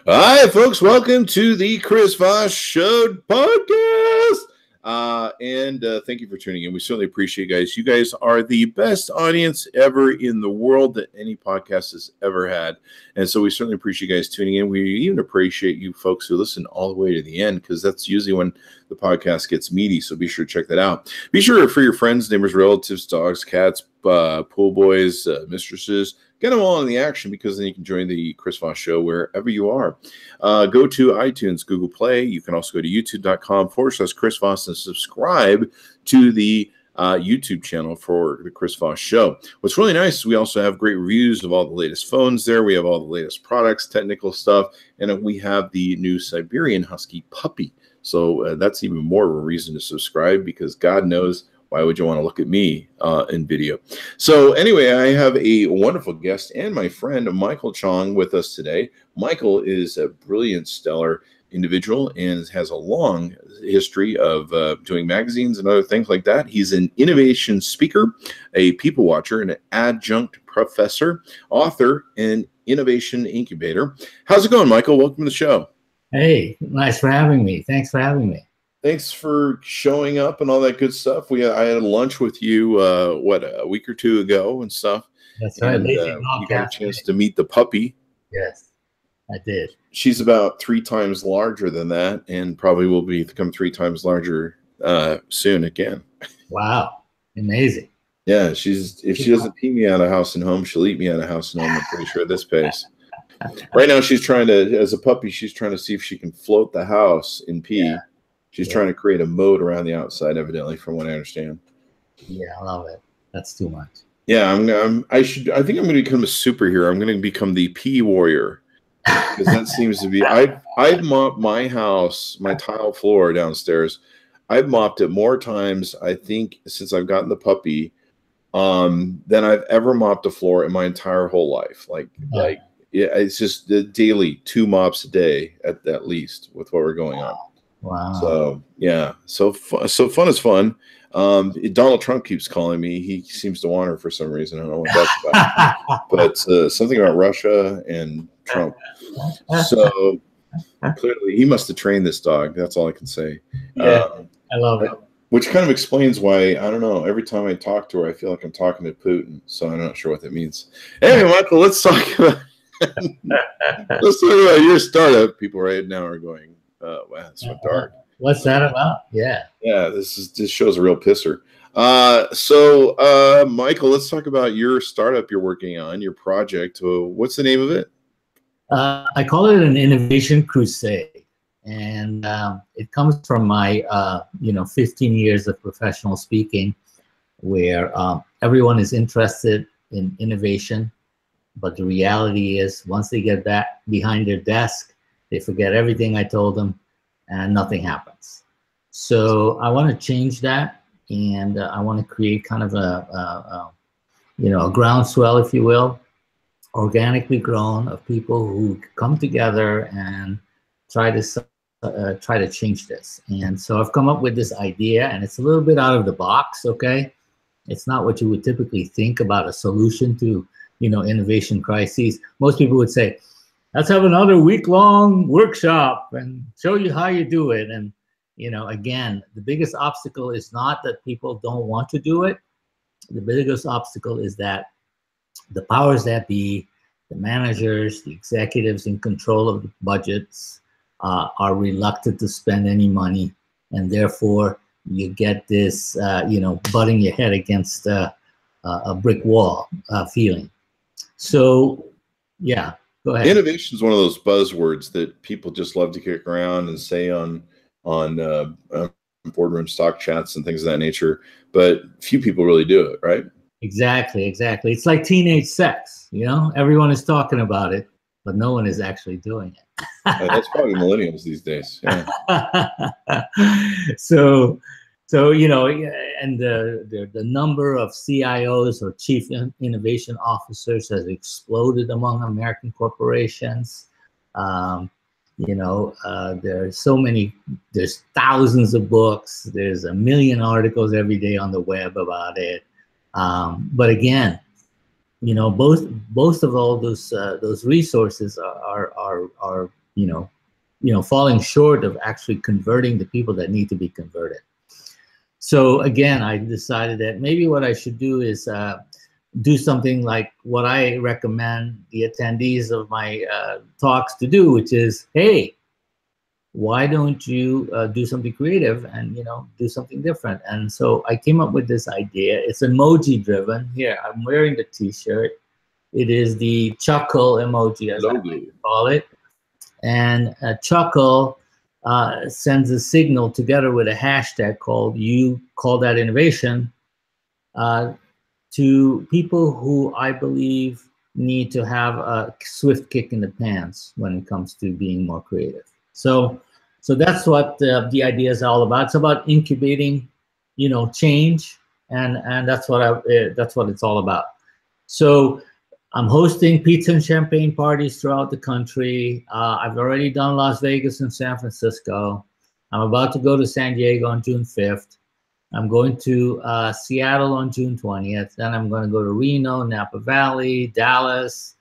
Hi, folks. Welcome to the Chris Voss Show Podcast. Thank you for tuning in. We certainly appreciate you guys. You guys are the best audience ever in the world that any podcast has ever had. And so we certainly appreciate you guys tuning in. We even appreciate you folks who listen all the way to the end, because that's usually when the podcast gets meaty. So be sure to check that out. Be sure for your friends, neighbors, relatives, dogs, cats, pool boys, mistresses, get them all in the action, because then you can join the Chris Voss Show wherever you are. Go to iTunes, Google Play. You can also go to youtube.com/Chris Voss and subscribe to the YouTube channel for the Chris Voss Show. What's really nice is we also have great reviews of all the latest phones there. We have all the latest products, technical stuff, and we have the new Siberian Husky puppy. So that's even more of a reason to subscribe, because God knows, why would you want to look at me in video? So anyway, I have a wonderful guest and my friend Michael Tchong with us today. Michael is a brilliant, stellar individual and has a long history of doing magazines and other things like that. He's an innovation speaker, a people watcher, an adjunct professor, author, and innovation incubator. How's it going, Michael? Welcome to the show. Hey, nice for having me. Thanks for having me. Thanks for showing up and all that good stuff. I had lunch with you, a week or two ago and stuff. That's right. You got a chance to meet the puppy. Yes, I did. She's about 3 times larger than that, and probably will become 3 times larger soon again. Wow, amazing. Yeah, if she doesn't pee me out of house and home, she'll eat me out of house and home. I'm pretty sure at this pace. Right now, she's trying to, as a puppy, she's trying to see if she can float the house in pee. Yeah. She's trying to create a moat around the outside, evidently, from what I understand. Yeah, I love it. That's too much. Yeah, I think I'm going to become a superhero. I'm going to become the pee warrior, because that seems to be. I've mopped my house, my tile floor downstairs. I've mopped it more times, I think, since I've gotten the puppy, than I've ever mopped a floor in my entire whole life. Yeah, it's just the daily 2 mops a day at least with what we're going on. Wow. So yeah, so fun is fun. Donald Trump keeps calling me. He seems to want her for some reason. I don't know what that's about. But something about Russia and Trump. So clearly he must have trained this dog. That's all I can say. Yeah, I love it. Which kind of explains why, I don't know, every time I talk to her, I feel like I'm talking to Putin. So I'm not sure what that means. Anyway, Michael, let's talk about your startup. People right now are going, wow, that's so dark. What's that about? Yeah. Yeah, this show's a real pisser. Michael, let's talk about your startup you're working on, your project. What's the name of it? I call it an innovation crusade. And it comes from my 15 years of professional speaking, where everyone is interested in innovation. But the reality is, once they get back behind their desk, they forget everything I told them, and nothing happens. So I want to change that, and I want to create kind of a groundswell, if you will, organically grown, of people who come together and try to change this. And so I've come up with this idea, and it's a little bit out of the box. Okay, it's not what you would typically think about a solution to innovation crises. Most people would say, let's have another week-long workshop and show you how you do it. And, again, the biggest obstacle is not that people don't want to do it. The biggest obstacle is that the powers that be, the managers, the executives in control of the budgets are reluctant to spend any money. And therefore, you get this, butting your head against a brick wall feeling. So, yeah, go ahead. Innovation is one of those buzzwords that people just love to kick around and say on boardroom stock chats and things of that nature, but few people really do it, right? Exactly. It's like teenage sex. Everyone is talking about it, but no one is actually doing it. That's probably millennials these days. Yeah. So and the number of CIOs or chief innovation officers has exploded among American corporations. There's so many, there's thousands of books, there's 1 million articles every day on the web about it. But again, both of all those resources are falling short of actually converting the people that need to be converted. So again, I decided that maybe what I should do is do something like what I recommend the attendees of my talks to do, which is, hey, why don't you do something creative and do something different? And so I came up with this idea. It's emoji driven. Here, I'm wearing the t-shirt. It is the chuckle emoji, as I like to call it. And chuckle sends a signal together with a hashtag called "You Call That Innovation" to people who I believe need to have a swift kick in the pants when it comes to being more creative. So that's what the idea is all about. It's about incubating, change, and that's what it's all about. So I'm hosting pizza and champagne parties throughout the country. I've already done Las Vegas and San Francisco. I'm about to go to San Diego on June 5th. I'm going to Seattle on June 20th. Then I'm going to go to Reno, Napa Valley, Dallas,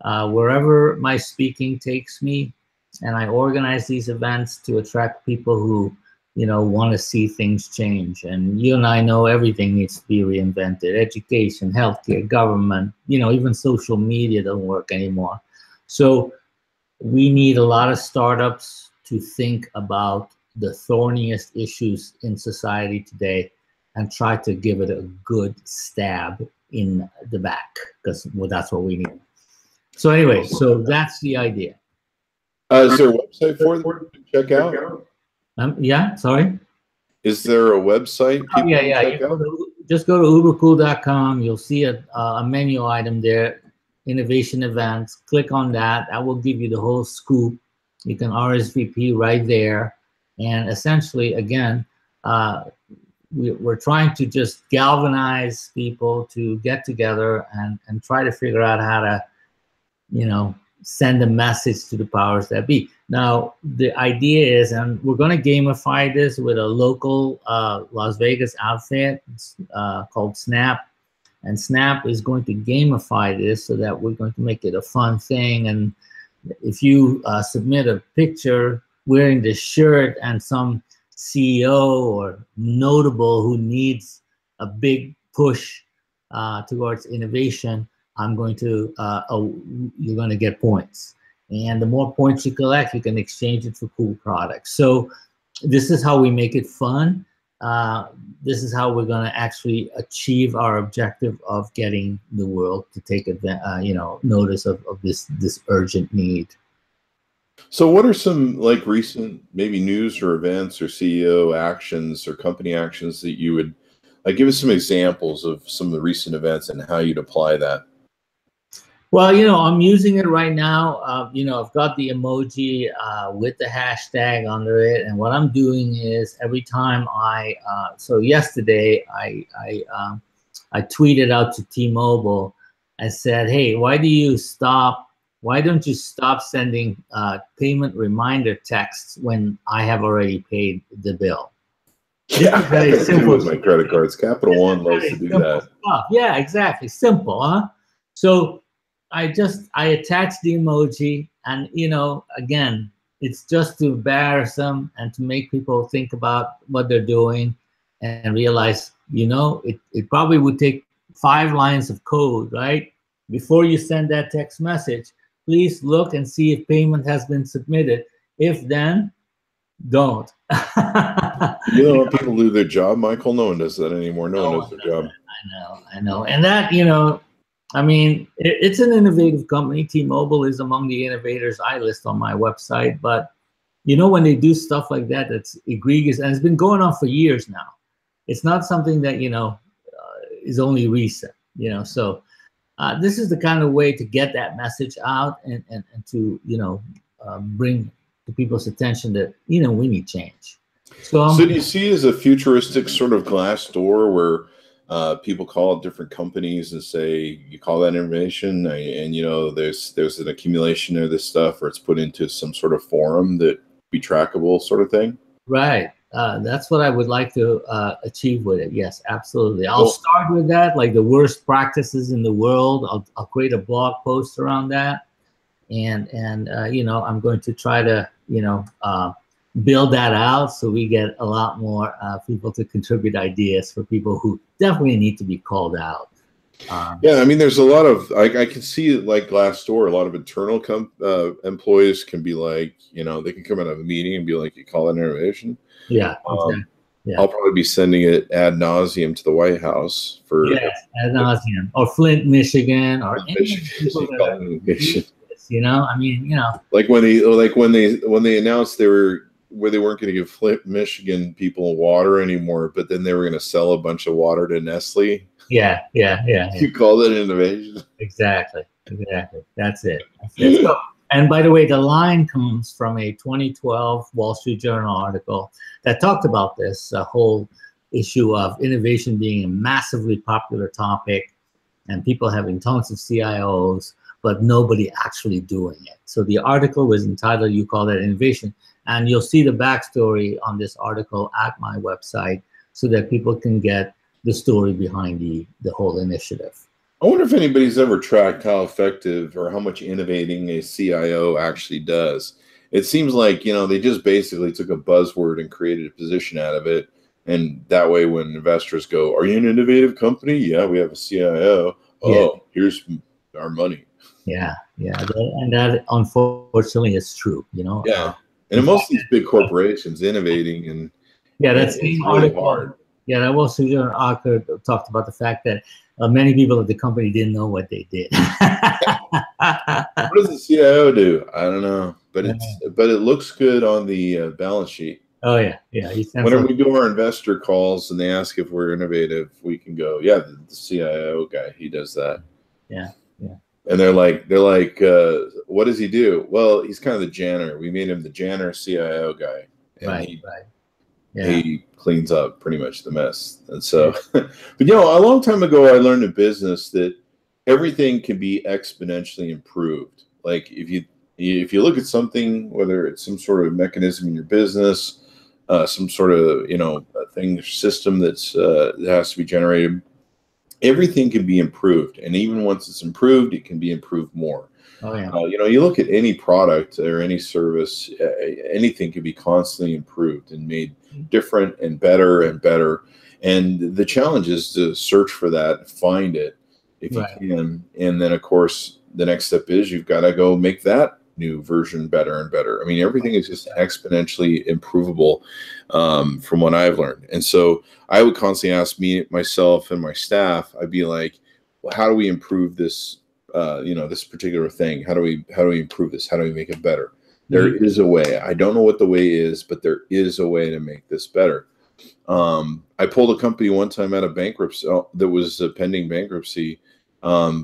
wherever my speaking takes me. And I organize these events to attract people who, want to see things change. And you and I know everything needs to be reinvented. Education, healthcare, government, even social media doesn't work anymore. So we need a lot of startups to think about the thorniest issues in society today and try to give it a good stab in the back, because that's what we need. So anyway, so that's the idea. Is there a website for them to check out? Yeah, sorry? Is there a website? Just go to ubercool.com. You'll see a menu item there, innovation events. Click on that. That will give you the whole scoop. You can RSVP right there. And essentially, again, we're trying to just galvanize people to get together and try to figure out how to, send a message to the powers that be. Now, the idea is, and we're going to gamify this with a local Las Vegas outfit called Snap. And Snap is going to gamify this so that we're going to make it a fun thing. And if you submit a picture wearing this shirt and some CEO or notable who needs a big push towards innovation, you're going to get points. And the more points you collect, you can exchange it for cool products. So this is how we make it fun. This is how we're going to actually achieve our objective of getting the world to take notice of this urgent need. So what are some recent maybe news or events or CEO actions or company actions that you would give us some examples of some of the recent events and how you'd apply that? Well, I'm using it right now. I've got the emoji with the hashtag under it. And what I'm doing is every time so yesterday I tweeted out to T-Mobile and said, hey, why don't you stop sending payment reminder texts when I have already paid the bill? Yeah, very simple with my credit cards. Capital One loves to do that. Stuff. Yeah, exactly. Simple, huh? So I attached the emoji, and again, it's just to embarrass them and to make people think about what they're doing and realize, it probably would take 5 lines of code, right? Before you send that text message, please look and see if payment has been submitted. If then, don't. When people do their job, Michael, no one does that anymore. No one knows their job. I know. And that, it's an innovative company. T-Mobile is among the innovators I list on my website. But, when they do stuff like that, that's egregious. And it's been going on for years now. It's not something that, is only recent, So this is the kind of way to get that message out and to, bring to people's attention that, we need change. So do you see it as a futuristic sort of glass door where people call different companies and say, you call that information and there's an accumulation of this stuff, or it's put into some sort of forum that be trackable sort of thing? Right. that's what I would like to achieve with it. Yes, absolutely. I'll start with that, like the worst practices in the world. I'll create a blog post around that, and you know, I'm going to try to, you know, build that out so we get a lot more people to contribute ideas for people who definitely need to be called out. Yeah, I mean, there's a lot of, I can see it like Glassdoor, a lot of internal employees can be like, you know, they can come out of a meeting and be like, you call it innovation? Yeah, exactly. Yeah. I'll probably be sending it ad nauseum to the White House for ad nauseum, or Flint, Michigan, or Michigan, you know, I mean, you know, like when they announced they weren't going to give Flint, Michigan people water anymore, but then they were going to sell a bunch of water to Nestle. Yeah. You call that innovation? Exactly. That's it. So, and by the way, the line comes from a 2012 Wall Street Journal article that talked about this whole issue of innovation being a massively popular topic and people having tons of CIOs, but nobody actually doing it. So the article was entitled, "You Call That Innovation?" And you'll see the backstory on this article at my website so that people can get the story behind the whole initiative. I wonder if anybody's ever tracked how effective or how much innovating a CIO actually does. It seems like, you know, they just basically took a buzzword and created a position out of it. And that way, when investors go, "Are you an innovative company?" "Yeah, we have a CIO." "Oh, here's our money." Yeah. And that unfortunately is true, you know. Yeah. And in most of these big corporations, innovating and that's really hard. Yeah, that Wall Street Journal article talked about the fact that many people at the company didn't know what they did. What does the CIO do? I don't know, but it looks good on the balance sheet. Oh yeah. Whenever we do our investor calls and they ask if we're innovative, we can go, "Yeah, the CIO guy, he does that." Yeah. And they're like, "What does he do?" "Well, he's kind of the janitor. We made him the janitor CIO guy." And he cleans up pretty much the mess. And so, but you know, a long time ago, I learned in business that everything can be exponentially improved. Like if you look at something, whether it's some sort of mechanism in your business, some sort of, you know, system that has to be generated, everything can be improved. And even once it's improved, it can be improved more. Oh yeah. You know, you look at any product or any service, anything can be constantly improved and made different and better and better. And the challenge is to search for that, find it if you can. And then, of course, the next step is you've got to go make that new version better and better. I mean, everything is just exponentially improvable from what I've learned. And so I would constantly ask myself and my staff, I'd be like, well, how do we improve this? You know, this particular thing. How do we improve this? How do we make it better? There is a way. I don't know what the way is, but there is a way to make this better. I pulled a company one time out of bankruptcy that was pending bankruptcy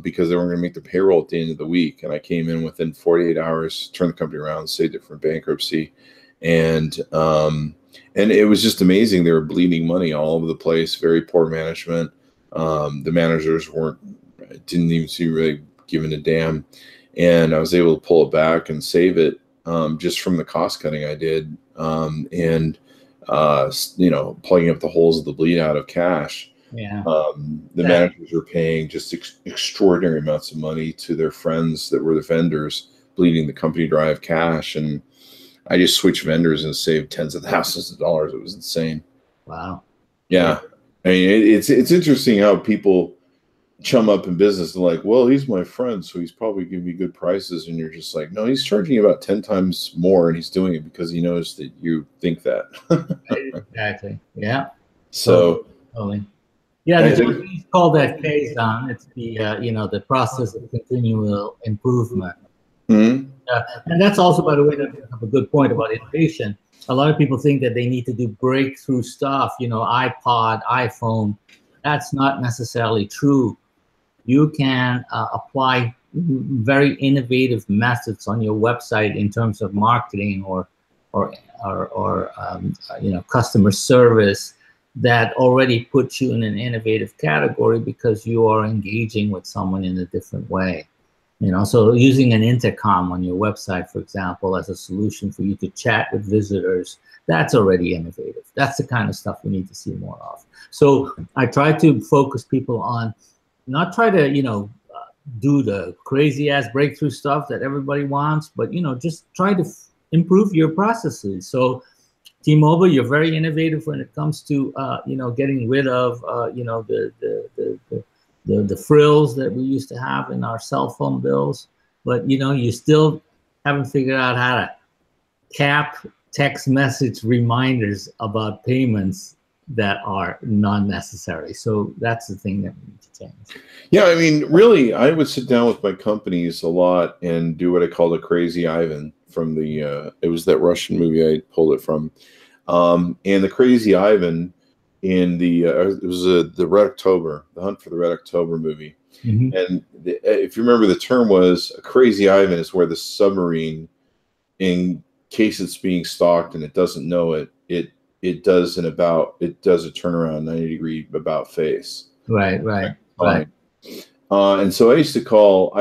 because they weren't going to make the payroll at the end of the week. And I came in within 48 hours, turned the company around, saved it from bankruptcy. And it was just amazing. They were bleeding money all over the place, very poor management. The managers didn't even seem really giving a damn. And I was able to pull it back and save it just from the cost cutting I did. You know, plugging up the holes of the bleed out of cash. Yeah. The managers were paying just extraordinary amounts of money to their friends that were the vendors, bleeding the company dry of cash. And I just switched vendors and saved tens of thousands of dollars. It was insane. Wow. Yeah. I mean, it's interesting how people chum up in business and like, well, he's my friend, so he's probably giving me good prices. And you're just like, no, he's charging you about 10 times more, and he's doing it because he knows that you think that. Exactly. Yeah. So. Totally. Yeah, it's called that case on. It's the you know, the process of continual improvement. Mm-hmm. And that's also, by the way, that's a good point about innovation. A lot of people think that they need to do breakthrough stuff, you know, iPod, iPhone. That's not necessarily true. You can apply very innovative methods on your website in terms of marketing or you know, customer service that already puts you in an innovative category because you are engaging with someone in a different way. So using an intercom on your website, for example, as a solution for you to chat with visitors, that's already innovative. That's the kind of stuff we need to see more of. So I try to focus people on, not try to, do the crazy ass breakthrough stuff that everybody wants, but, just try to improve your processes. So T-Mobile, you're very innovative when it comes to, getting rid of, the frills that we used to have in our cell phone bills, but you still haven't figured out how to cap text message reminders about payments that are non-necessary. So that's the thing that we need to change. Yeah, I mean, really, I would sit down with my companies a lot and do what I call the Crazy Ivan from the, it was that Russian movie I pulled it from. And the Crazy Ivan in the, it was the Red October, the Hunt for the Red October movie. Mm-hmm. And if you remember, the term was a Crazy Ivan is where the submarine, in case it's being stalked and it doesn't know it, it does a turnaround 90-degree about face. Right. And so I used to call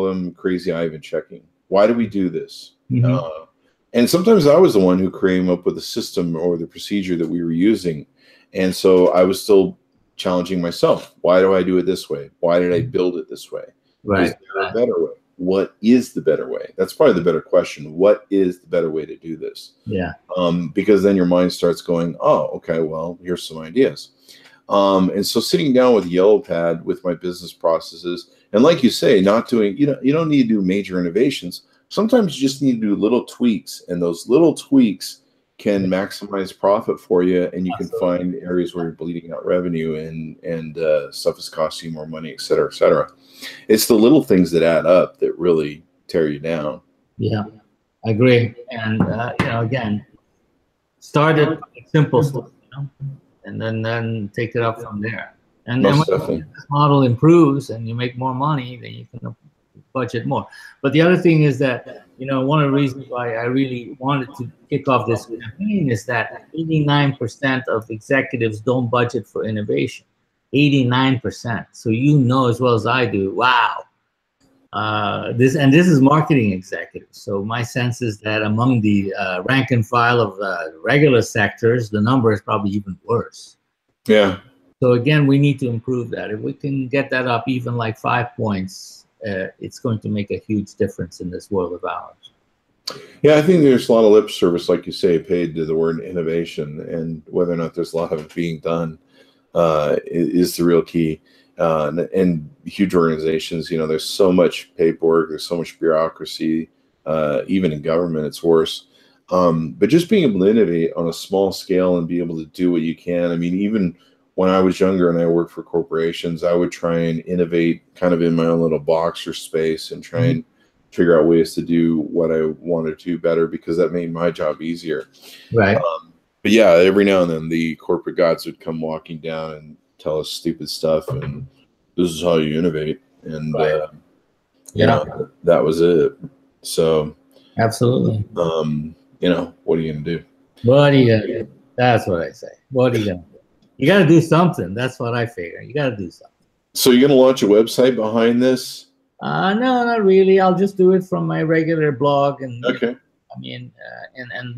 them Crazy Ivan checking. Why do we do this? Mm-hmm. And sometimes I was the one who came up with the system or the procedure that we were using. And so I was still challenging myself. Why do I do it this way? Why did I build it this way? Right. Is there a better way? What is the better way? That's probably the better question. What is the better way to do this? Yeah. Because then your mind starts going, oh, okay, well, here's some ideas. And so sitting down with Yellow Pad with my business processes, and like you say, not doing, you don't need to do major innovations. Sometimes you just need to do little tweaks, and those little tweaks can maximize profit for you, and you can find areas where you're bleeding out revenue and stuff is costing you more money, et cetera, et cetera. It's the little things that add up that really tear you down. Yeah, I agree. And, again, start at simple stuff, and then take it up from there. And then when this model improves and you make more money, then you can budget more. But the other thing is that, one of the reasons why I really wanted to kick off this campaign is that 89% of executives don't budget for innovation. 89%. So as well as I do, wow. This is marketing executives. So my sense is that among the rank and file of regular sectors, the number is probably even worse. Yeah. So again, we need to improve that. If we can get that up even like 5 points, it's going to make a huge difference in this world of ours. Yeah, I think there's a lot of lip service, like you say, paid to the word innovation, and whether or not there's a lot of it being done is the real key. And huge organizations, there's so much paperwork, there's so much bureaucracy, even in government, it's worse. But just being able to innovate on a small scale and be able to do what you can. I mean, even when I was younger and I worked for corporations, I would try and innovate kind of in my own little box or space and try and figure out ways to do what I wanted to do better, because that made my job easier. Right. But yeah, every now and then the corporate gods would come walking down and tell us stupid stuff, and this is how you innovate. And that was it. So absolutely. What are you gonna do? What are you gonna do? That's what I say. What are you gonna do? You got to do something. That's what I figure. You got to do something. So you're going to launch a website behind this? No, not really. I'll just do it from my regular blog. And okay. And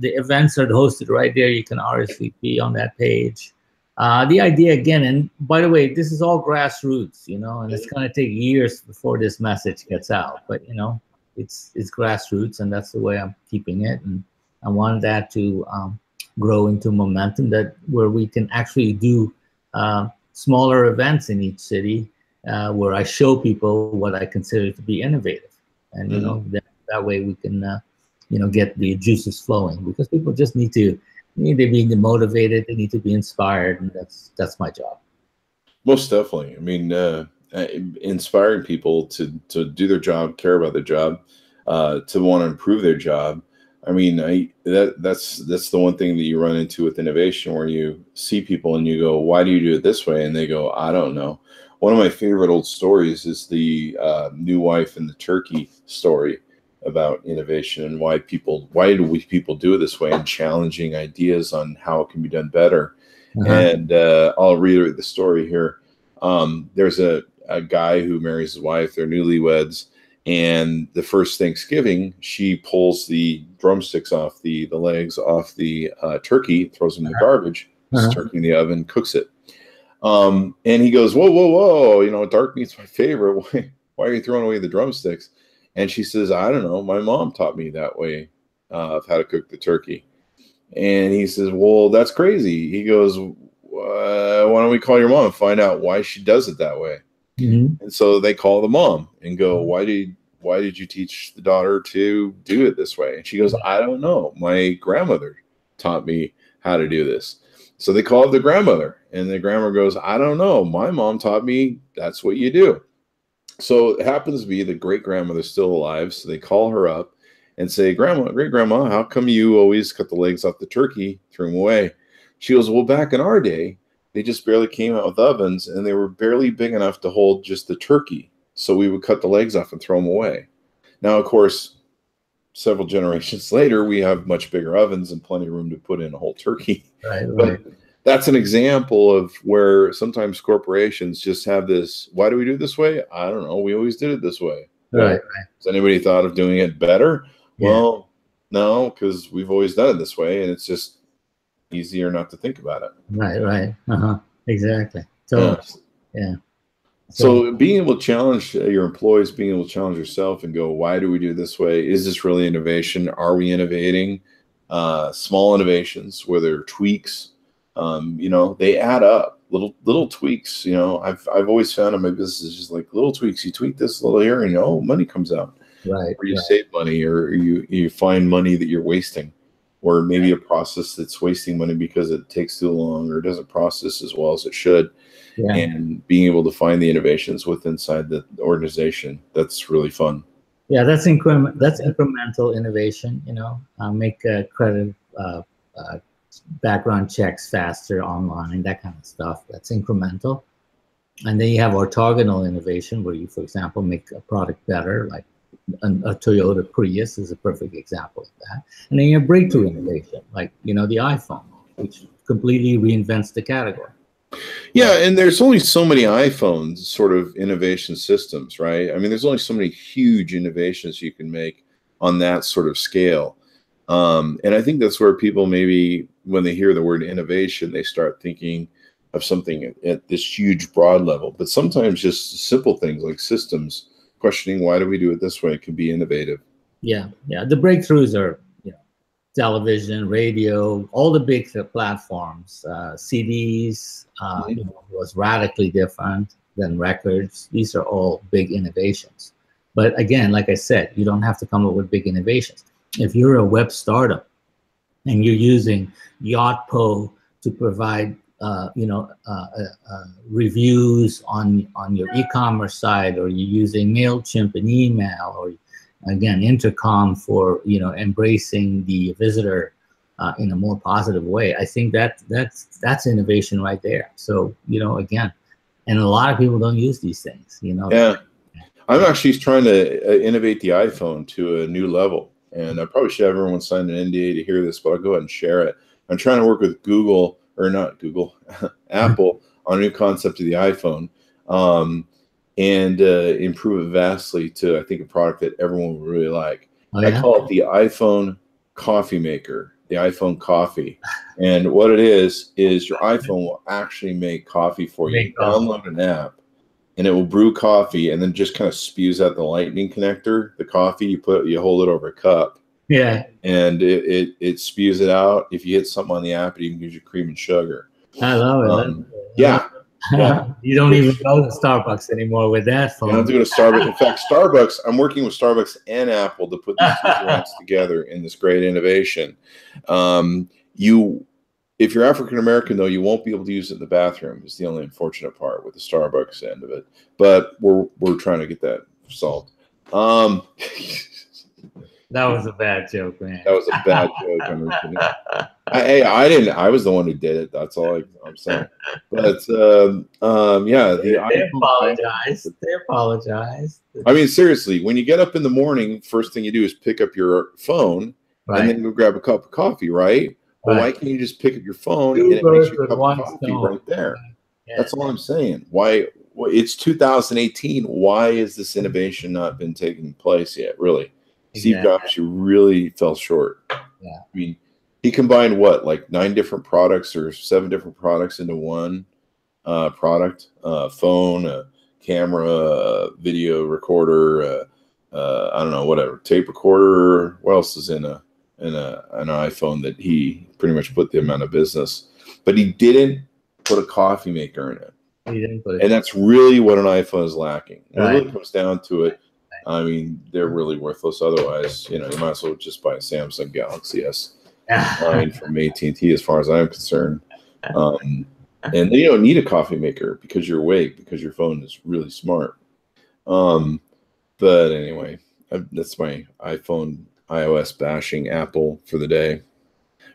the events are hosted right there. You can RSVP on that page. The idea again, and by the way, this is all grassroots, and it's going to take years before this message gets out. But it's grassroots, and that's the way I'm keeping it. And I want that to grow into momentum where we can actually do smaller events in each city where I show people what I consider to be innovative, and that way we can get the juices flowing, because people just need to be motivated, they need to be inspired, and that's my job. Most definitely. I mean, inspiring people to do their job, care about their job, to want to improve their job. I mean, that's the one thing that you run into with innovation, where you see people and you go, why do you do it this way? And they go, I don't know. One of my favorite old stories is the new wife and the turkey story about innovation, and why do people do it this way, and challenging ideas on how it can be done better. And I'll reiterate the story here. There's a guy who marries his wife, they're newlyweds, And the first Thanksgiving, she pulls the drumsticks off the legs off the turkey, throws them in the garbage, puts the turkey in the oven, cooks it. And he goes, whoa, whoa, whoa, you know, dark meat's my favorite. Why are you throwing away the drumsticks? And she says, I don't know. My mom taught me that way of how to cook the turkey. And he says, well, that's crazy. He goes, why don't we call your mom and find out why she does it that way? Mm-hmm. And so they call the mom and go, why did you teach the daughter to do it this way? And she goes, I don't know. My grandmother taught me how to do this. So they call the grandmother, and the grandmother goes, I don't know. My mom taught me that's what you do. So it happens to be the great-grandmother's still alive. So they call her up and say, great-grandma, how come you always cut the legs off the turkey, threw them away? She goes, well, back in our day, they just barely came out with ovens, and they were barely big enough to hold just the turkey. So we would cut the legs off and throw them away. Now, of course, several generations later, we have much bigger ovens and plenty of room to put in a whole turkey. Right. But that's an example of where sometimes corporations just have this, why do we do it this way? I don't know. We always did it this way. Right. Has anybody thought of doing it better? Yeah. Well, no, because we've always done it this way, and it's just easier not to think about it. Right. Exactly. So, yeah. So being able to challenge your employees, being able to challenge yourself and go, why do we do it this way? Is this really innovation? Are we innovating? Small innovations, where they're tweaks, you know, they add up. Little tweaks. You know, I've always found in my business is just like little tweaks. You tweak this a little here, and money comes out. Right. Or you save money, or you find money that you're wasting, or maybe a process that's wasting money because it takes too long or doesn't process as well as it should. Yeah. And being able to find the innovations inside the organization, that's really fun. Yeah, that's incremental innovation. You know, make credit background checks faster online, that kind of stuff. That's incremental. And then you have orthogonal innovation, where you, for example, make a product better, like a Toyota Prius is a perfect example of that. And then you have breakthrough innovation, like, you know, the iPhone, which completely reinvents the category. Yeah, and there's only so many iPhones sort of innovation systems, right? I mean, there's only so many huge innovations you can make on that sort of scale. And I think that's where people maybe, when they hear the word innovation, they start thinking of something at this huge, broad level. But sometimes just simple things like systems, questioning why do we do it this way, can be innovative. Yeah. The breakthroughs are, television, radio, all the big platforms, CDs, was radically different than records. These are all big innovations. But again, like I said, you don't have to come up with big innovations. If you're a web startup and you're using Yotpo to provide, reviews on your e-commerce site, or you're using MailChimp and email, or again, Intercom for, embracing the visitor in a more positive way. I think that's innovation right there. So, again, and a lot of people don't use these things, Yeah. I'm actually trying to innovate the iPhone to a new level. And I probably should have everyone sign an NDA to hear this, but I'll go ahead and share it. I'm trying to work with Apple on a new concept of the iPhone. And improve it vastly to, I think, a product that everyone would really like. Oh, yeah? I call it the iPhone coffee maker, the iPhone coffee. And what it is your iPhone will actually make coffee for you. Download an app, and it will brew coffee, and then just kind of spews out the lightning connector, the coffee. You hold it over a cup. Yeah. And it spews it out. If you hit something on the app, it even gives you cream and sugar. I love it. Yeah. Yeah. You don't even go to Starbucks anymore with that phone. You don't have to go to Starbucks. In fact, Starbucks, I'm working with Starbucks and Apple to put these two brands together in this great innovation. If you're African American, though, you won't be able to use it in the bathroom. Is the only unfortunate part with the Starbucks end of it. But we're trying to get that solved. That was a bad joke, man. That was a bad joke. I was the one who did it. That's all I'm saying. But yeah, they apologized. They apologized. I mean, seriously, when you get up in the morning, first thing you do is pick up your phone, and then go grab a cup of coffee, right? Well, why can't you just pick up your phone and it makes your cup of coffee right there? Yeah. That's all I'm saying. Why well, it's 2018. Why has this innovation not been taking place yet? Really, Steve Jobs, you really fell short. Yeah. I mean, he combined what, like 9 different products or 7 different products into one product: phone, a camera, a video recorder, I don't know, whatever, tape recorder. What else is in an iPhone that he pretty much put them out of business? But he didn't put a coffee maker in it. He didn't put it. And that's really what an iPhone is lacking. When Right. it really comes down to it, I mean, they're really worthless. Otherwise, you might as well just buy a Samsung Galaxy S9 from AT&T, as far as I'm concerned. And you don't need a coffee maker because you're awake, because your phone is really smart. But anyway, that's my iOS bashing Apple for the day.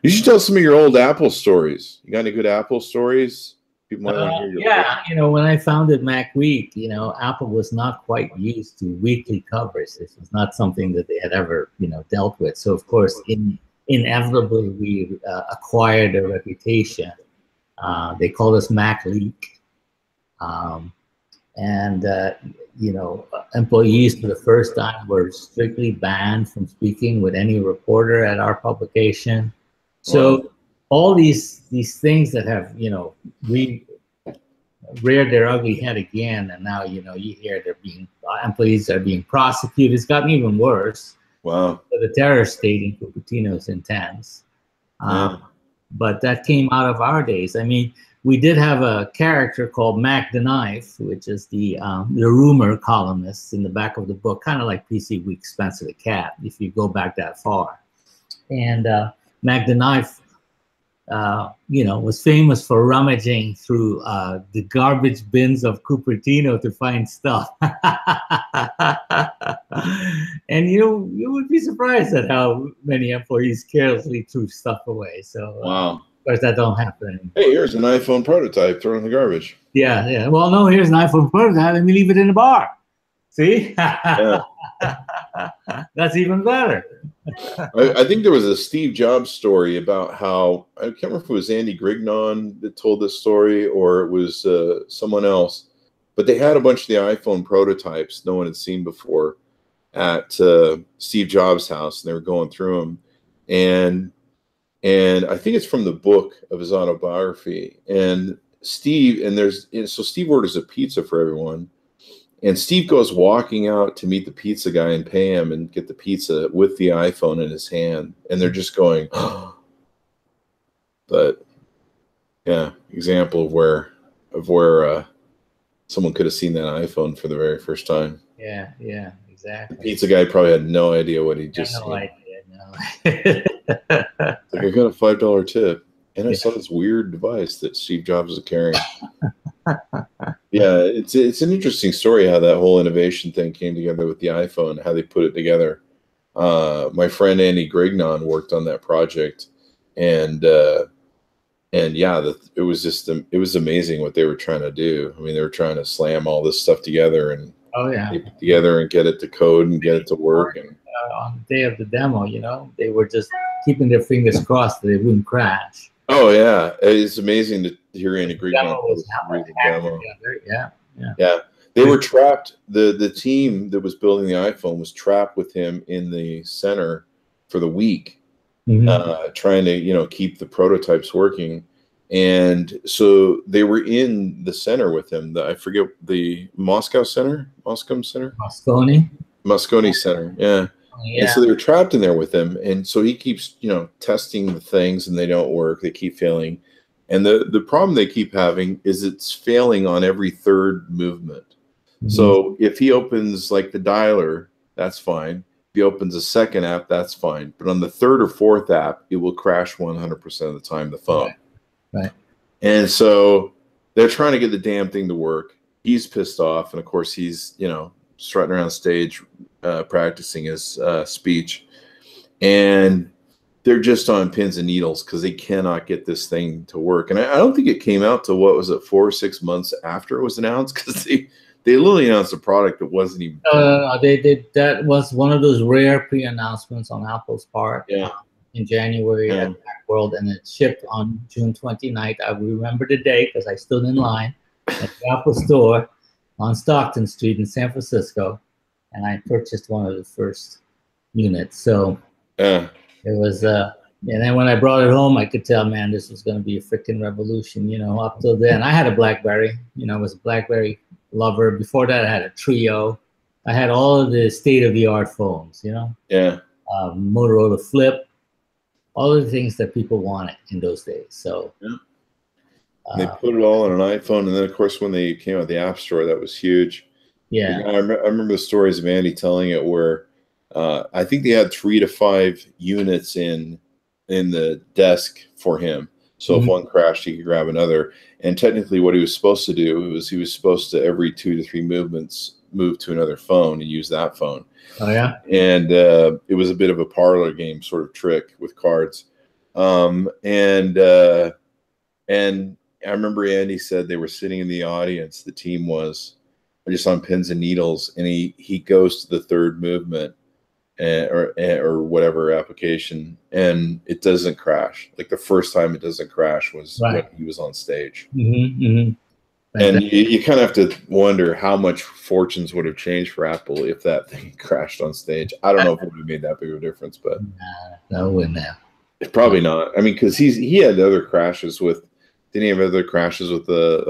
You should tell some of your old Apple stories. You got any good Apple stories? People might want to hear your yeah, when I founded Mac Week, Apple was not quite used to weekly coverage. This was not something that they had ever, dealt with. So of course, inevitably, we acquired a reputation. They called us Mac Leak. Employees for the first time were strictly banned from speaking with any reporter at our publication. So all these things that have, reared their ugly head again, and now, you hear employees are being prosecuted. It's gotten even worse. Wow. The terror state in Cupertino is intense. But that came out of our days. I mean, we did have a character called Mac the Knife, which is the rumor columnist in the back of the book, kind of like PC Week, Spencer the Cat, if you go back that far. And Mac the Knife, was famous for rummaging through the garbage bins of Cupertino to find stuff. And you would be surprised at how many employees carelessly threw stuff away. So wow. Of course, that don't happen anymore. Hey, here's an iPhone prototype thrown in the garbage. Yeah. Well, no, here's an iPhone prototype. Let me leave it in the bar. See? Yeah. That's even better. I think there was a Steve Jobs story about how, I can't remember if it was Andy Grignon that told this story or it was someone else, but they had a bunch of the iPhone prototypes no one had seen before at Steve Jobs' house, and they were going through them. And I think it's from the book of his autobiography. And Steve orders a pizza for everyone. And Steve goes walking out to meet the pizza guy and pay him and get the pizza with the iPhone in his hand. And they're just going, oh. But yeah, example of where someone could have seen that iPhone for the very first time. Yeah, exactly. The pizza guy probably had no idea what he just no seen. idea, no. Like, I got a $5 tip, and I saw this weird device that Steve Jobs was carrying. Yeah, it's an interesting story how that whole innovation thing came together with the iPhone, how they put it together. My friend Andy Grignon worked on that project, and yeah, it was amazing what they were trying to do. I mean, they were trying to slam all this stuff together and tape it together and get it to code and get it to work. And on the day of the demo, they were just keeping their fingers crossed that it wouldn't crash. Oh yeah, it's amazing to hear Andy Grignon read the demo. Yeah. They were trapped. The team that was building the iPhone was trapped with him in the center for the week, trying to keep the prototypes working. And so they were in the center with him. I forget the Moscone Center. Moscone Center. Yeah. And so they were trapped in there with him. And so he keeps, testing the things and they don't work. They keep failing. And the problem they keep having is it's failing on every third movement. So if he opens like the dialer, that's fine. If he opens a second app, that's fine. But on the third or fourth app, it will crash 100% of the time, the phone. Right. And so they're trying to get the damn thing to work. He's pissed off. And of course, he's, strutting around stage, practicing his speech. And they're just on pins and needles because they cannot get this thing to work. And I don't think it came out to 4 or 6 months after it was announced, because they literally announced a product that wasn't even. They did. That was one of those rare pre-announcements on Apple's part. Yeah. In January at Macworld, and it shipped on June 29th. I remember the day because I stood in line at the Apple store, on Stockton Street in San Francisco, and I purchased one of the first units. So it was, and then when I brought it home, I could tell, man, this was going to be a freaking revolution. You know, up till then, I had a BlackBerry. You know, I was a BlackBerry lover. Before that, I had a Trio. I had all of the state-of-the-art phones. You know, Motorola Flip, all of the things that people wanted in those days. So. They put it all on an iPhone, and then of course when they came out with the App Store, that was huge. Yeah, you know, I remember the stories of Andy telling it where I think they had 3 to 5 units in the desk for him. So if one crashed, he could grab another. And technically, what he was supposed to do was he was supposed to every 2 to 3 movements move to another phone and use that phone. Oh yeah, and it was a bit of a parlor game sort of trick with cards, and I remember Andy said they were sitting in the audience. The team was just on pins and needles, and he goes to the third movement or whatever application, and it doesn't crash. Like the first time it doesn't crash was when he was on stage. And you kind of have to wonder how much fortunes would have changed for Apple if that thing crashed on stage. I don't know if it would have made that big of a difference, but no, it wouldn't have. Probably not. I mean, because he had other crashes with. Didn't he have other crashes with the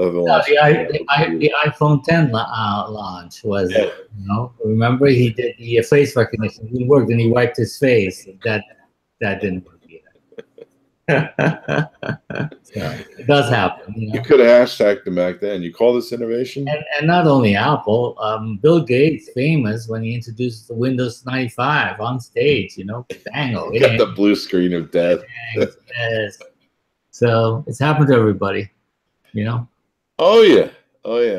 iPhone 10 launch was, you know, remember he did the face recognition. It worked, and he wiped his face. That didn't work either. So it does happen. You know? You could have hashtagged him back then. You call this innovation? And not only Apple, Bill Gates, famous when he introduced the Windows 95 on stage. You know, bang! Got the blue screen of death. Yes. So it's happened to everybody, you know. Oh yeah,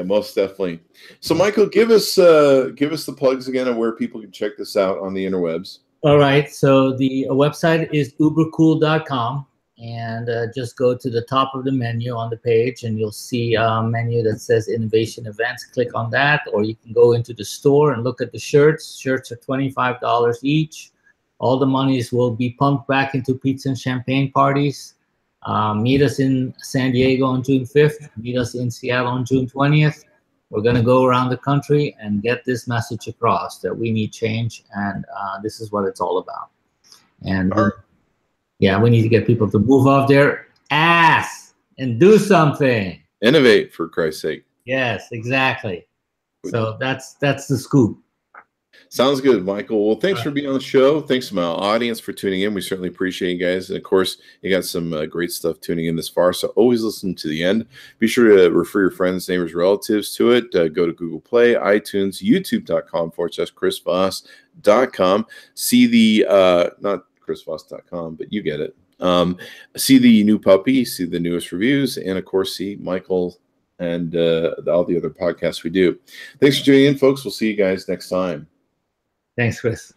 most definitely. So Michael, give us the plugs again of where people can check this out on the interwebs. All right. So the website is ubercool.com, and just go to the top of the menu on the page, and you'll see a menu that says Innovation Events. Click on that, or you can go into the store and look at the shirts. Shirts are $25 each. All the monies will be pumped back into pizza and champagne parties. Meet us in San Diego on June 5th. Meet us in Seattle on June 20th. We're going to go around the country and get this message across that we need change, and this is what it's all about. And we need to get people to move off their ass and do something. Innovate, for Christ's sake. Yes, exactly. So that's the scoop. Sounds good, Michael. Well, thanks for being on the show. Thanks to my audience for tuning in. We certainly appreciate you guys. And of course, you got some great stuff tuning in this far. So always listen to the end. Be sure to refer your friends, neighbors, relatives to it. Go to Google Play, iTunes, youtube.com/chrisvoss.com. See the, not chrisvoss.com, but you get it. See the new puppy, see the newest reviews, and of course, see Michael and all the other podcasts we do. Thanks for tuning in, folks. We'll see you guys next time. Thanks, Chris.